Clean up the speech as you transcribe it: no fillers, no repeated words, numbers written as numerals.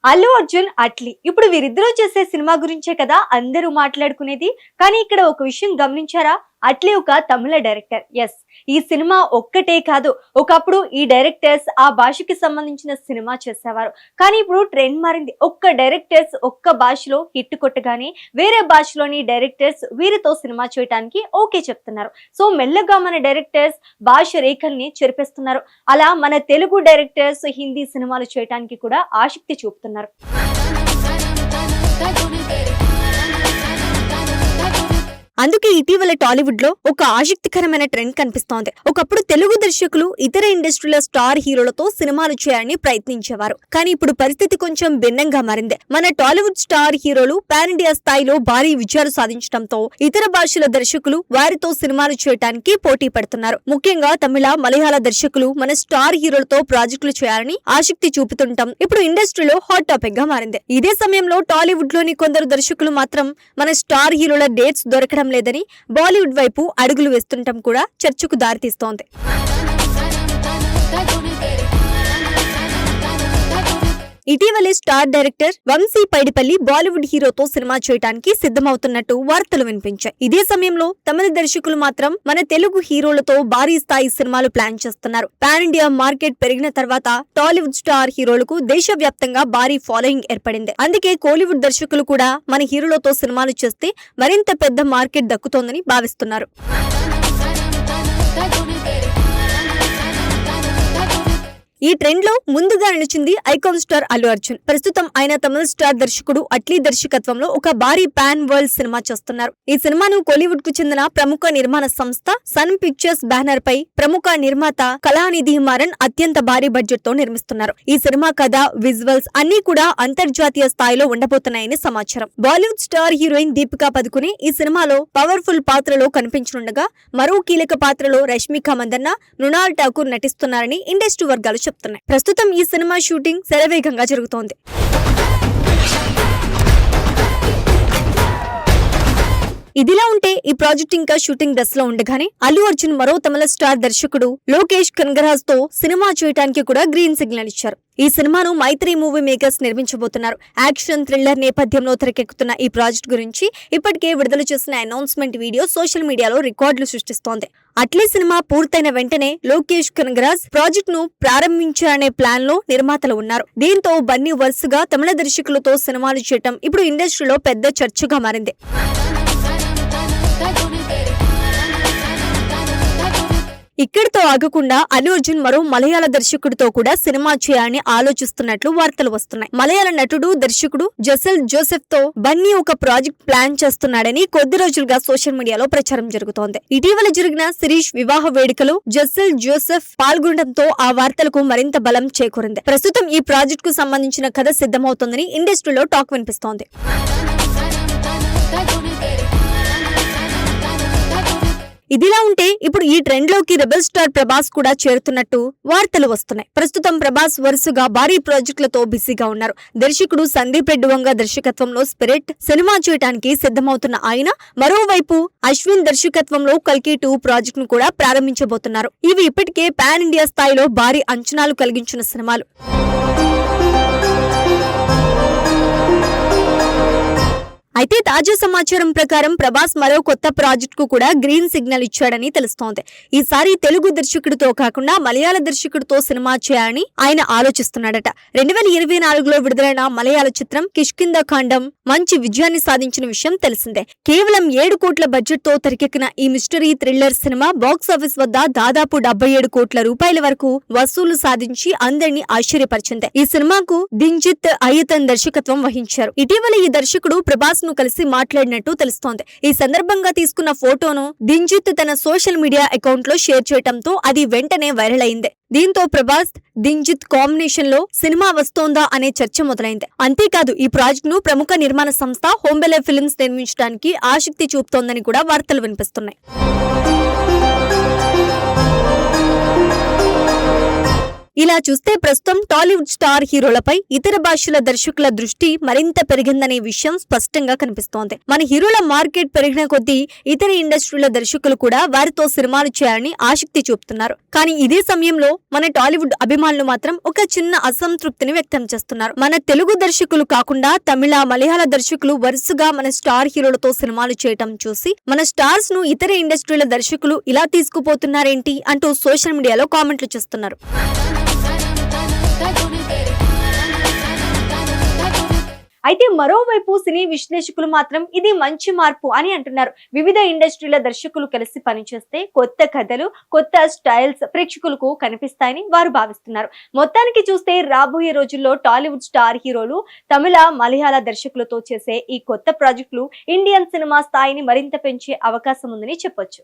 అల్లు అర్జున్ అట్లీ ఇప్పుడు వీరిద్దరూ చేసే సినిమా గురించే కదా అందరూ మాట్లాడుకునేది. కానీ ఇక్కడ ఒక విషయం గమనించారా? అట్లీ ఒక తమిళ డైరెక్టర్. ఎస్, ఈ సినిమా ఒక్కటే కాదు, ఒకప్పుడు ఈ డైరెక్టర్స్ ఆ భాషకి సంబంధించిన సినిమా చేసేవారు. కానీ ఇప్పుడు ట్రెండ్ మారింది. ఒక్క డైరెక్టర్స్ ఒక్క భాషలో హిట్ కొట్టగానే వేరే భాషలోని డైరెక్టర్స్ వీరితో సినిమా చేయడానికి ఓకే చెప్తున్నారు. సో మెల్లగా మన డైరెక్టర్స్ భాష రేఖల్ని చెరిపేస్తున్నారు. అలా మన తెలుగు డైరెక్టర్స్ హిందీ సినిమాలు చేయడానికి కూడా ఆసక్తి చూపుతున్నారు. అందుకే ఇటీవల టాలీవుడ్ లో ఒక ఆసక్తికరమైన ట్రెండ్ కనిపిస్తోంది. ఒకప్పుడు తెలుగు దర్శకులు ఇతర ఇండస్ట్రీల స్టార్ హీరోలతో సినిమాలు చేయాలని ప్రయత్నించేవారు. కానీ ఇప్పుడు పరిస్థితి కొంచెం భిన్నంగా మారింది. మన టాలీవుడ్ స్టార్ హీరోలు పాన్ ఇండియా స్థాయిలో భారీ విజయాలు సాధించడంతో ఇతర భాషల దర్శకులు వారితో సినిమాలు చేయడానికి పోటీ పడుతున్నారు. ముఖ్యంగా తమిళ, మలయాళ దర్శకులు మన స్టార్ హీరోలతో ప్రాజెక్టులు చేయాలని ఆసక్తి చూపుతుండటం ఇప్పుడు ఇండస్ట్రీలో హాట్ టాపిక్ గా మారింది. ఇదే సమయంలో టాలీవుడ్ లోని కొందరు దర్శకులు మాత్రం మన స్టార్ హీరోల డేట్స్ దొరకడం లేదని బాలీవుడ్ వైపు అడుగులు వేస్తుండటం కూడా చర్చకు దారితీస్తోంది. ఇటీవలే స్టార్ డైరెక్టర్ వంశీ పైడిపల్లి బాలీవుడ్ హీరోతో సినిమా చేయడానికి సిద్ధమవుతున్నట్టు వార్తలు వినిపించాయి. ఇదే సమయంలో తమిళ దర్శకులు మాత్రం మన తెలుగు హీరోలతో భారీ స్థాయి సినిమాలు ప్లాన్ చేస్తున్నారు. పాన్ ఇండియా మార్కెట్ పెరిగిన తర్వాత టాలీవుడ్ స్టార్ హీరోలకు దేశవ్యాప్తంగా భారీ ఫాలోయింగ్ ఏర్పడింది. అందుకే కోలీవుడ్ దర్శకులు కూడా మన హీరోలతో సినిమాలు చేస్తే మరింత పెద్ద మార్కెట్ దక్కుతోందని భావిస్తున్నారు. ఈ ట్రెండ్ లో ముందుగా నిలిచింది ఐకాన్ స్టార్ అల్లు అర్జున్. ప్రస్తుతం ఆయన తమిళ స్టార్ దర్శకుడు అట్లీ దర్శకత్వంలో ఒక భారీ పాన్ వరల్డ్ సినిమా చేస్తున్నారు. ఈ సినిమాను కోలీవుడ్ కు చెందిన ప్రముఖ నిర్మాణ సంస్థ సన్ పిక్చర్స్ బ్యానర్ పై ప్రముఖ నిర్మాత కళానిధి మారన్ అత్యంత భారీ బడ్జెట్ తో నిర్మిస్తున్నారు. ఈ సినిమా కథ, విజువల్స్ అన్ని కూడా అంతర్జాతీయ స్థాయిలో ఉండబోతున్నాయని సమాచారం. బాలీవుడ్ స్టార్ హీరోయిన్ దీపికా పదుకునే ఈ సినిమాలో పవర్ఫుల్ పాత్రలో కనిపించనుండగా మరో కీలక పాత్రలో రష్మిక మందన్న, మృణాల్ ఠాకూర్ నటిస్తున్నారని ఇండస్ట్రీ వర్గాలు చెప్తున్నాయి. ప్రస్తుతం ఈ సినిమా షూటింగ్ శరవేగంగా జరుగుతోంది. ఇదిలా ఉంటే ఈ ప్రాజెక్ట్ ఇంకా షూటింగ్ దశలో ఉండగానే అల్లు అర్జున్ మరో తమిళ స్టార్ దర్శకుడు లోకేష్ కనగరాజ్ తో సినిమా చేయడానికి కూడా గ్రీన్ సిగ్నల్ ఇచ్చారు. ఈ సినిమాను మైత్రి మూవీ మేకర్స్ నిర్మించబోతున్నారు. యాక్షన్ థ్రిల్లర్ నేపథ్యంలో తెరకెక్కుతున్న ఈ ప్రాజెక్ట్ గురించి ఇప్పటికే విడుదల చేసిన అనౌన్స్మెంట్ వీడియో సోషల్ మీడియాలో రికార్డులు సృష్టిస్తోంది. అట్లీ సినిమా పూర్తయిన వెంటనే లోకేష్ కనగరాజ్ ప్రాజెక్ట్ ను ప్రారంభించాలనే ప్లాన్ లో నిర్మాతలు ఉన్నారు. దీంతో బన్నీ వరుసగా తమిళ దర్శకులతో సినిమాలు చేయటం ఇప్పుడు ఇండస్ట్రీలో పెద్ద చర్చగా మారింది. ఇక్కడితో ఆగకుండా అల్లు అర్జున్ మరో మలయాళ దర్శకుడితో కూడా సినిమా చేయాలని ఆలోచిస్తున్నట్లు వార్తలు వస్తున్నాయి. మలయాళ నటుడు, దర్శకుడు జసెల్ జోసెఫ్ తో బన్నీ ఒక ప్రాజెక్ట్ ప్లాన్ చేస్తున్నాడని కొద్ది రోజులుగా సోషల్ మీడియాలో ప్రచారం జరుగుతోంది. ఇటీవల జరిగిన శిరీష్ వివాహ వేడుకలో జసెల్ జోసెఫ్ పాల్గొనడంతో ఆ వార్తలకు మరింత బలం చేకూరింది. ప్రస్తుతం ఈ ప్రాజెక్ట్ కు సంబంధించిన కథ సిద్ధమవుతోందని ఇండస్ట్రీలో టాక్ వినిపిస్తోంది. ఇదిలా ఉంటే ఇప్పుడు ఈ ట్రెండ్ లోకి రెబెల్ స్టార్ ప్రభాస్ కూడా చేరుతున్నట్టు వార్తలు వస్తున్నాయి. ప్రస్తుతం ప్రభాస్ వరుసగా భారీ ప్రాజెక్టులతో బిజీగా ఉన్నారు. దర్శకుడు సందీప్ రెడ్డి వంగ దర్శకత్వంలో స్పిరిట్ సినిమా చేయడానికి సిద్ధమవుతున్న ఆయన మరోవైపు అశ్విన్ దర్శకత్వంలో కల్కి 2 ప్రాజెక్ట్ ను కూడా ప్రారంభించబోతున్నారు. ఇవి ఇప్పటికే పాన్ ఇండియా స్థాయిలో భారీ అంచనాలు కలిగించిన సినిమాలు. అయితే తాజా సమాచారం ప్రకారం ప్రభాస్ మరో కొత్త ప్రాజెక్ట్ కు కూడా గ్రీన్ సిగ్నల్ ఇచ్చాడని తెలుస్తోంది. ఈసారి తెలుగు దర్శకుడితో కాకుండా మలయాళ దర్శకుడితో సినిమా చేయాలని ఆయన ఆలోచిస్తున్నాడట. 2024లో విడుదలైన మలయాళ చిత్రం కిష్కింద కాండం మంచి విజయాన్ని సాధించిన విషయం తెలిసిందే. కేవలం 7 కోట్ల బడ్జెట్ తో తెరకెక్కిన ఈ మిస్టరీ థ్రిల్లర్ సినిమా బాక్సాఫీస్ వద్ద దాదాపు 77 కోట్ల రూపాయల వరకు వసూలు సాధించి అందరినీ ఆశ్చర్యపరిచింది. ఈ సినిమాకు దింజిత్ అయ్యతన్ దర్శకత్వం వహించారు. ఇటీవల ఈ దర్శకుడు ప్రభాస్ ను కలిసి మాట్లాడినట్టు తెలుస్తోంది. ఈ సందర్భంగా తీసుకున్న ఫోటోను దింజిత్ తన సోషల్ మీడియా అకౌంట్ లో షేర్ చేయడంతో అది వెంటనే వైరల్ అయింది. దీంతో ప్రభాస్, దింజిత్ కాంబినేషన్ లో సినిమా వస్తోందా అనే చర్చ మొదలైంది. అంతేకాదు ఈ ప్రాజెక్ట్ ను ప్రముఖ నిర్మాణ సంస్థ హోంబెలే ఫిల్మ్స్ నిర్మించడానికి ఆసక్తి చూపుతోందని కూడా వార్తలు వినిపిస్తున్నాయి. ఇలా చూస్తే ప్రస్తుతం టాలీవుడ్ స్టార్ హీరోలపై ఇతర భాషల దర్శకుల దృష్టి మరింత పెరిగిందనే విషయం స్పష్టంగా కనిపిస్తోంది. మన హీరోల మార్కెట్ పెరిగిన కొద్దీ ఇతర ఇండస్ట్రీల దర్శకులు కూడా వారితో సినిమాలు చేయాలని ఆసక్తి చూపుతున్నారు. కానీ ఇదే సమయంలో మన టాలీవుడ్ అభిమానులు మాత్రం ఒక చిన్న అసంతృప్తిని వ్యక్తం చేస్తున్నారు. మన తెలుగు దర్శకులు కాకుండా తమిళ, మలయాళ దర్శకులు వరుసగా మన స్టార్ హీరోలతో సినిమాలు చేయటం చూసి మన స్టార్స్ ను ఇతర ఇండస్ట్రీల దర్శకులు ఇలా తీసుకుపోతున్నారేంటి అంటూ సోషల్ మీడియాలో కామెంట్లు చేస్తున్నారు. అయితే మరోవైపు సినీ విశ్లేషకులు మాత్రం ఇది మంచి మార్పు అని అంటున్నారు. వివిధ ఇండస్ట్రీల దర్శకులు కలిసి పనిచేస్తే కొత్త కథలు, కొత్త స్టైల్స్ ప్రేక్షకులకు కనిపిస్తాయని వారు భావిస్తున్నారు. మొత్తానికి చూస్తే రాబోయే రోజుల్లో టాలీవుడ్ స్టార్ హీరోలు తమిళ, మలయాళ దర్శకులతో చేసే ఈ కొత్త ప్రాజెక్టులు ఇండియన్ సినిమా స్థాయిని మరింత పెంచే అవకాశం ఉందని చెప్పొచ్చు.